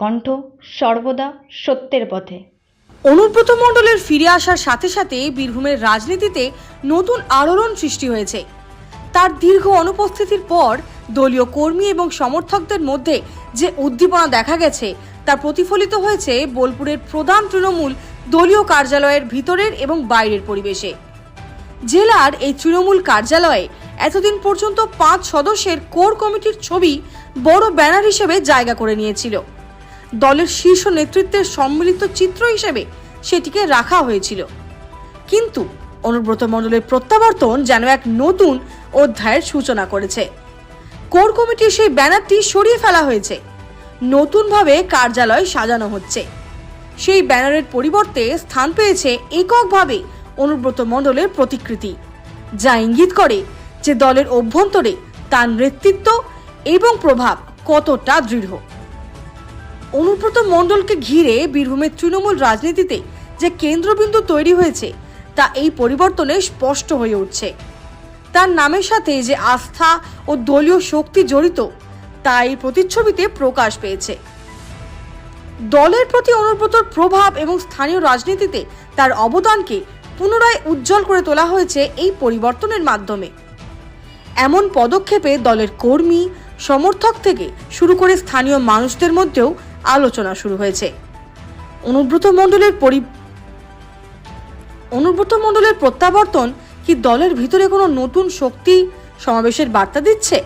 কণ্ঠ, সর্বদা সত্যের পথে। অনুব্রত মণ্ডলের ফিরে আসার সাথে সাথে বীরভূমের রাজনীতিতে নতুন আলোড়ন সৃষ্টি হয়েছে। তার দীর্ঘ অনুপস্থিতির পর দলীয় কর্মী এবং সমর্থকদের মধ্যে যে উদ্দীপনা দেখা গেছে তা প্রতিফলিত হয়েছে বোলপুরের প্রধান তৃণমূল দলীয় কার্যালয়ের ভিতরের এবং বাইরের পরিবেশে। জেলার এই তৃণমূল কার্যালয়ে এতদিন পর্যন্ত 5 সদস্যের কোর কমিটির ছবি বড় ব্যানার হিসেবে জায়গা করে নিয়েছিল। দলের শীর্ষ নেতৃত্বের সম্মিলিত চিত্র হিসেবে সেটিকে রাখা হয়েছিল। কিন্তু অনুব্রত মণ্ডলের প্রত্যাবর্তন যেন এক নতুন অধ্যায়ের সূচনা করেছে। কোর কমিটির সেই ব্যানারটি সরিয়ে ফেলা হয়েছে, নতুনভাবে কার্যালয় সাজানো হচ্ছে। সেই ব্যানারের পরিবর্তে স্থান পেয়েছে এককভাবে অনুব্রত মণ্ডলের প্রতিকৃতি, যা ইঙ্গিত করে যে দলের অভ্যন্তরে তার নেতৃত্ব এবং প্রভাব কতটা দৃঢ়। অনুব্রত মণ্ডলকে ঘিরে বীরভূমের তৃণমূল রাজনীতিতে যে কেন্দ্রবিন্দু তৈরি হয়েছে তা এই পরিবর্তনে স্পষ্ট হয়ে উঠছে। তার নামের সাথে যে আস্থা ও দলীয় শক্তি জড়িত তা এই প্রতিচ্ছবিতে প্রকাশ পেয়েছে। দলের প্রতি অনুব্রতর প্রভাব এবং স্থানীয় রাজনীতিতে তার অবদানকে পুনরায় উজ্জ্বল করে তোলা হয়েছে এই পরিবর্তনের মাধ্যমে। এমন পদক্ষেপে দলের কর্মী, সমর্থক থেকে শুরু করে স্থানীয় মানুষদের মধ্যেও আলোচনা শুরু হয়েছে। অনুব্রত মণ্ডলের প্রত্যাবর্তন কি দলের ভিতরে কোনো নতুন শক্তি সমাবেশের বার্তা দিচ্ছে?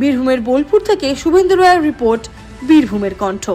বীরভূমের বোলপুর থেকে শুভেন্দু রায়ের রিপোর্ট, বীরভূমের কণ্ঠ।